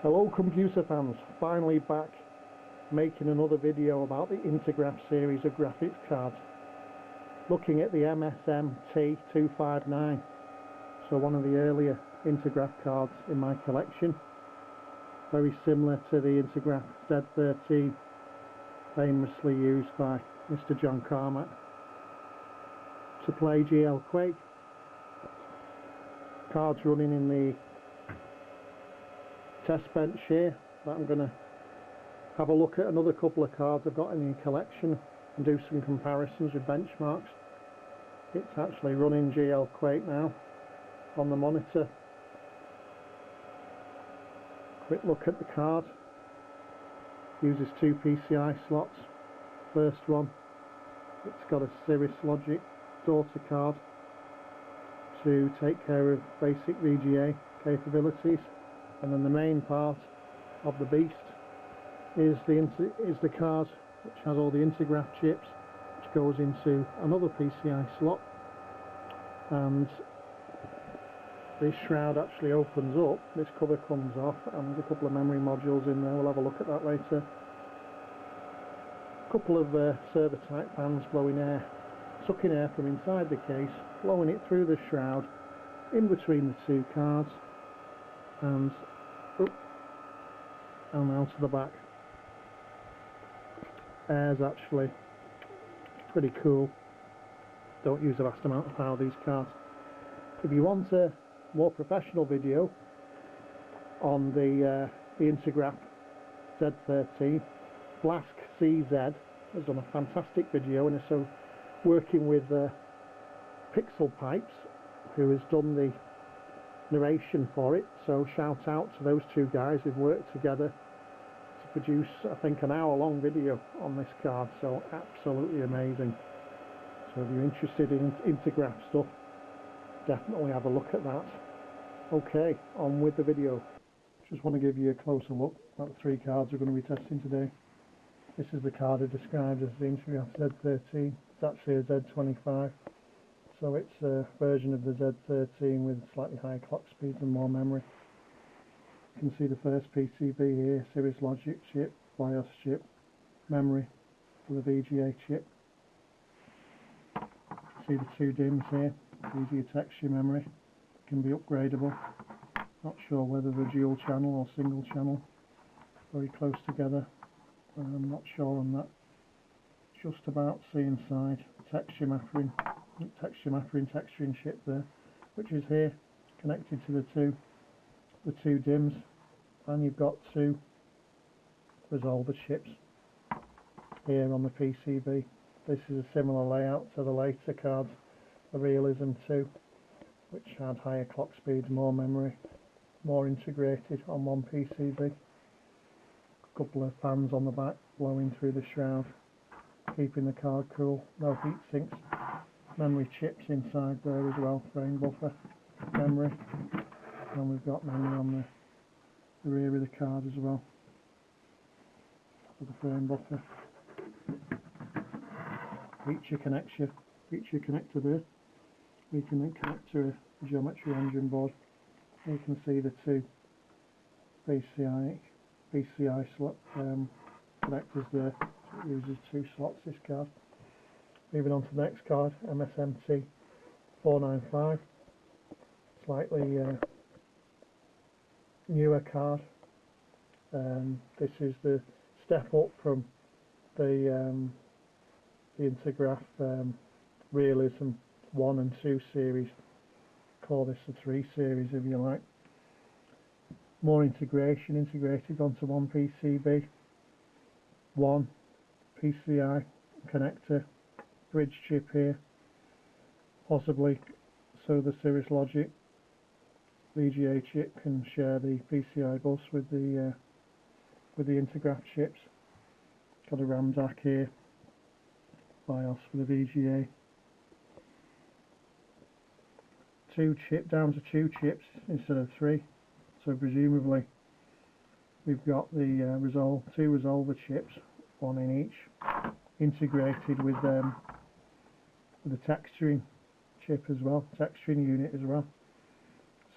Hello computer fans, finally back making another video about the Intergraph series of graphics cards, looking at the MSMT495, so one of the earlier Intergraph cards in my collection, very similar to the Intergraph Z13 famously used by Mr. John Carmack to play Quake. Cards running in the test bench here, but I'm going to have a look at another couple of cards I've got in the collection and do some comparisons with benchmarks. It's actually running Quake now on the monitor. Quick look at the card. Uses two PCI slots. First one, it's got a Cirrus Logic daughter card to take care of basic VGA capabilities, and then the main part of the beast is the card which has all the Intergraph chips, which goes into another PCI slot, and this shroud actually opens up, this cover comes off, and there's a couple of memory modules in there. We'll have a look at that later. A couple of server type fans blowing air, sucking air from inside the case, blowing it through the shroud in between the two cards and out to the back. Air's actually pretty cool. Don't use a vast amount of power these cards. If you want a more professional video on the Intergraph Z13, GLExcess has done a fantastic video, and so working with Pixel Pipes, who has done the narration for it, so shout out to those two guys who've worked together to produce, I think, an hour-long video on this card, so absolutely amazing. So if you're interested in Intergraph stuff, definitely have a look at that. Okay, on with the video. Just want to give you a closer look at the three cards we're going to be testing today. This is the card I described as the Intergraph Z13. It's actually a Z25, so it's a version of the Z13 with slightly higher clock speeds and more memory. You can see the first PCB here, Cirrus Logic chip, BIOS chip, memory for the VGA chip. See the two DIMMs here, easier texture memory, can be upgradable. Not sure whether they're dual channel or single channel, very close together. I'm not sure on that. Just about see inside. Texturing chip there, which is here connected to the two DIMMs, and you've got two resolver chips here on the PCB. This is a similar layout to the later cards, the Realism 2, which had higher clock speeds, more memory, more integrated on one PCB. A couple of fans on the back blowing through the shroud, keeping the card cool. No heat sinks. Memory chips inside there as well, frame buffer, memory, and we've got memory on the rear of the card as well for the frame buffer. Feature connector there. We can then connect to a geometry engine board. You can see the two PCI slot connectors there. It uses two slots, this card. Moving on to the next card, MSMT495, slightly newer card. This is the step up from the Intergraph Realism 1 and 2 series. Call this the 3 series if you like. More integrated onto one PCB, one PCI connector, bridge chip here, possibly so the Cirrus Logic VGA chip can share the PCI bus with the Intergraph chips. Got a RAM DAC here, BIOS for the VGA. Down to two chips instead of three, so presumably we've got the two resolver chips, one in each, integrated with the texturing chip as well, texturing unit as well.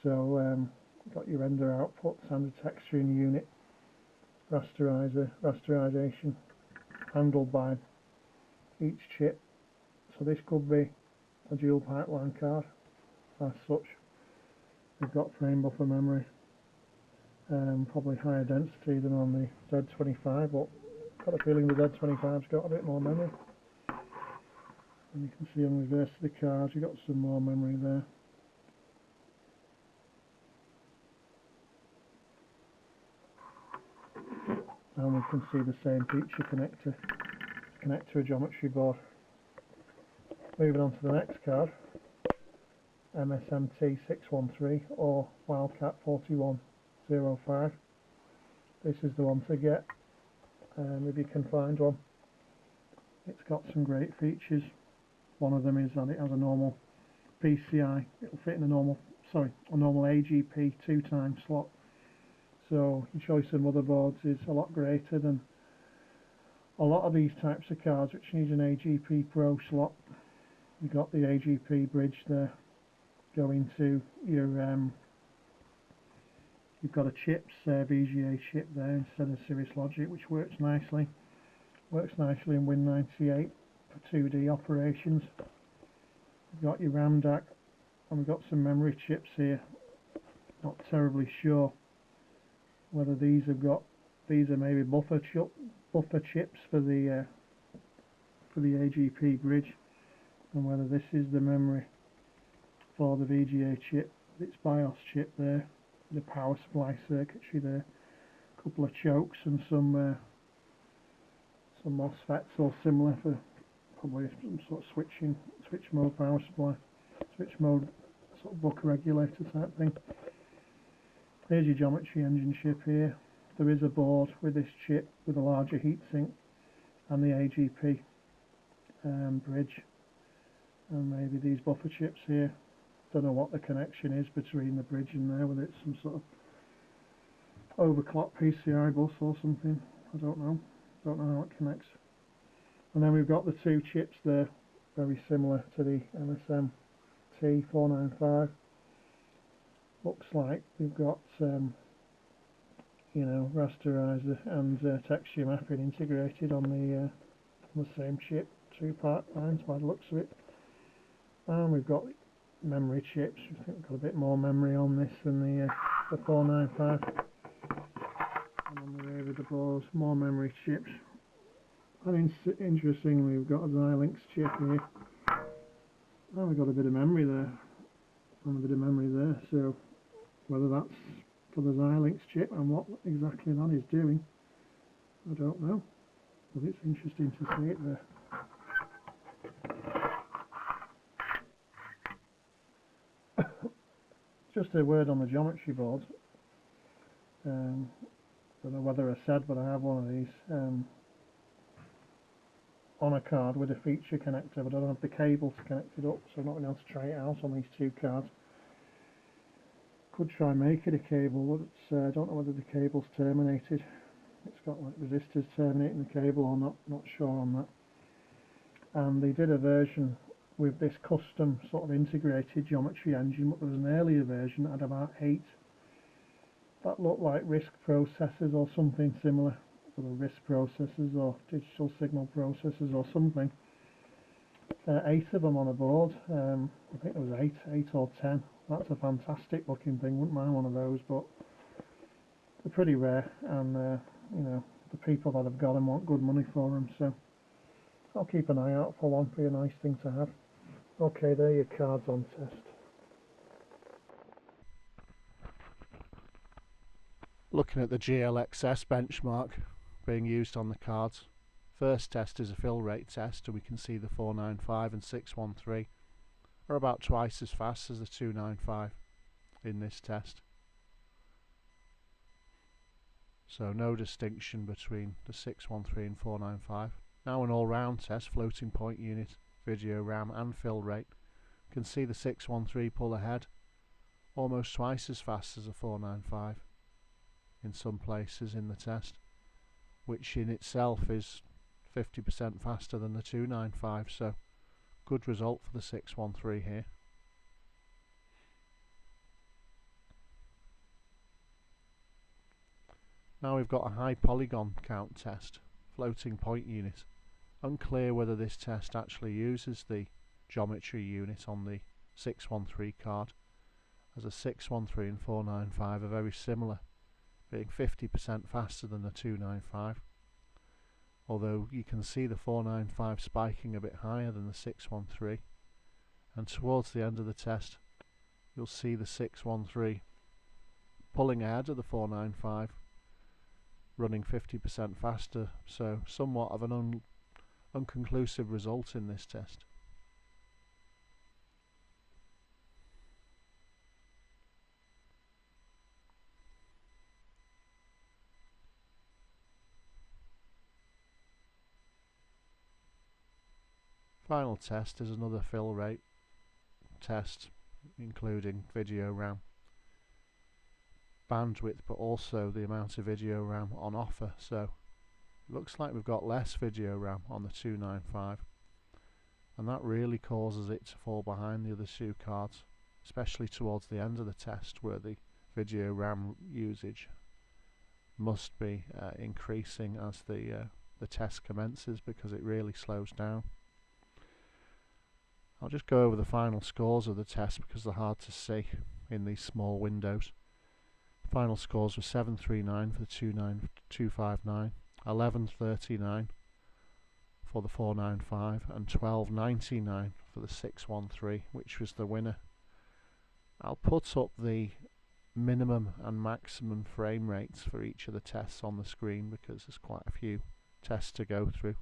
So got your render output, standard texturing unit, rasterization handled by each chip. So this could be a dual pipeline card as such. We've got frame buffer memory, probably higher density than on the Z25, but I've got a feeling the Z25's got a bit more memory. And you can see on the reverse of the card you've got some more memory there. And we can see the same feature connect to a geometry board. Moving on to the next card, MSMT613 or Wildcat 4105. This is the one to get, if you can find one. It's got some great features. One of them is that it has a normal PCI. It'll fit in a normal AGP 2-time slot. So your choice of motherboards is a lot greater than a lot of these types of cards which need an AGP Pro slot. You've got the AGP bridge there going to your you've got a chips VGA chip there instead of Cirrus Logic, which works nicely in Win98 for 2D operations. You've got your RAM DAC, and we've got some memory chips here. Not terribly sure whether these are maybe buffer chips for the AGP bridge, and whether this is the memory for the VGA chip. It's BIOS chip there, the power supply circuitry there, a couple of chokes and some MOSFETs or similar for probably some sort of switch mode power supply, switch mode sort of buck regulator type thing. Here's your geometry engine chip here. There is a board with this chip with a larger heatsink and the AGP bridge, and maybe these buffer chips here. Don't know what the connection is between the bridge and there, whether it's some sort of overclock PCI bus or something. I don't know how it connects. And then we've got the two chips there, very similar to the MSMT495. Looks like we've got rasterizer and texture mapping integrated on the same chip, 2 pipelines by the looks of it. And we've got memory chips. I think we've got a bit more memory on this than the 495. And on the way with the boards, more memory chips. And interestingly, we've got a Xilinx chip here. And we've got a bit of memory there. And a bit of memory there. So whether that's for the Xilinx chip and what exactly that is doing, I don't know. But it's interesting to see it there. Just a word on the geometry board. Don't know whether I said, but I have one of these on a card with a feature connector, but I don't have the cable to connect it up, so I'm not going to be able to try it out on these two cards. Could try and make it a cable, but it's, I don't know whether the cable's terminated. It's got like resistors terminating the cable or not sure on that. And they did a version with this custom sort of integrated geometry engine, but there was an earlier version that had about 8 that looked like RISC processors or something similar, or RISC processors or digital signal processors or something. 8 of them on a board. I think there was 8 or 10. That's a fantastic looking thing. Wouldn't mind one of those, but they're pretty rare, and the people that have got them want good money for them. So I'll keep an eye out for one. Be a nice thing to have. Okay, there are your cards on test. Looking at the GLExcess benchmark being used on the cards. First test is a fill rate test, and we can see the 495 and 613 are about twice as fast as the 295 in this test. So no distinction between the 613 and 495. Now an all-round test, floating point unit, video RAM and fill rate. You can see the 613 pull ahead, almost twice as fast as the 495 in some places in the test, which in itself is 50% faster than the 295, so good result for the 613 here. Now we've got a high polygon count test, floating point unit. Unclear whether this test actually uses the geometry unit on the 613 card, as a 613 and 495 are very similar, being 50% faster than the 295. Although you can see the 495 spiking a bit higher than the 613, and towards the end of the test you'll see the 613 pulling ahead of the 495, running 50% faster, so somewhat of an unconclusive result in this test. Final test is another fill rate test, including video RAM, bandwidth, but also the amount of video RAM on offer. So it looks like we've got less video RAM on the 295, and that really causes it to fall behind the other two cards, especially towards the end of the test, where the video RAM usage must be increasing as the test commences, because it really slows down. I'll just go over the final scores of the test because they're hard to see in these small windows. Final scores were 739 for the 259, 1139 for the 495 and 1299 for the 613, which was the winner. I'll put up the minimum and maximum frame rates for each of the tests on the screen because there's quite a few tests to go through.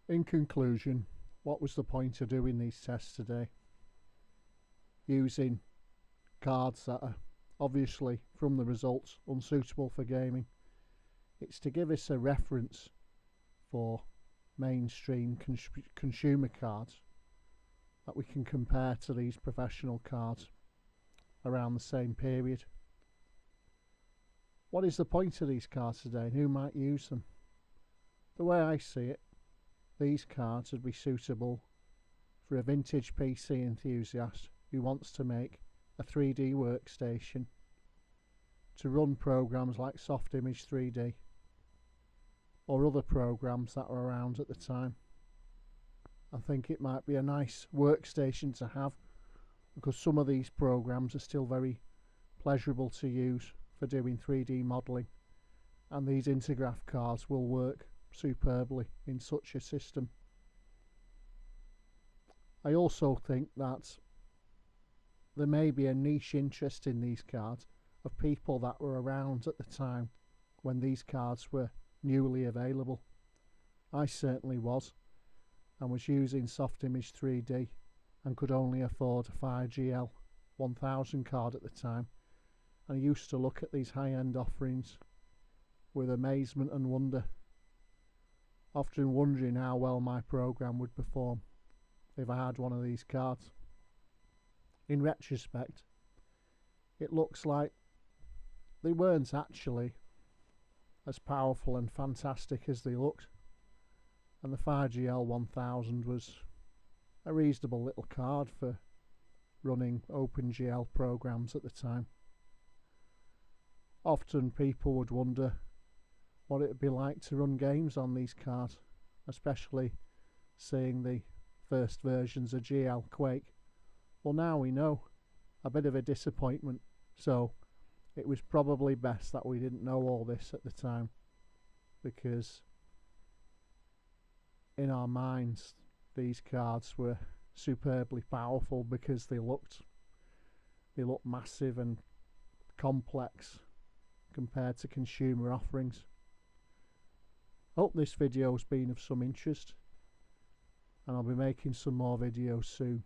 In conclusion, what was the point of doing these tests today? Using cards that are obviously, from the results, unsuitable for gaming. It's to give us a reference for mainstream consumer cards that we can compare to these professional cards around the same period. What is the point of these cards today, and who might use them? The way I see it, these cards would be suitable for a vintage PC enthusiast who wants to make a 3D workstation to run programs like Soft Image 3D or other programs that were around at the time. I think it might be a nice workstation to have because some of these programs are still very pleasurable to use for doing 3D modelling, and these Intergraph cards will work superbly in such a system. I also think that there may be a niche interest in these cards of people that were around at the time when these cards were newly available. I certainly was, and was using Soft Image 3D and could only afford a 5GL 1000 card at the time, and I used to look at these high-end offerings with amazement and wonder, often wondering how well my program would perform if I had one of these cards. In retrospect, it looks like they weren't actually as powerful and fantastic as they looked, and the 5GL 1000 was a reasonable little card for running OpenGL programs at the time. Often people would wonder what it would be like to run games on these cards, especially seeing the first versions of GL Quake. Well, now we know. A bit of a disappointment, so it was probably best that we didn't know all this at the time, because in our minds these cards were superbly powerful because they looked massive and complex compared to consumer offerings. Hope this video has been of some interest, and I'll be making some more videos soon.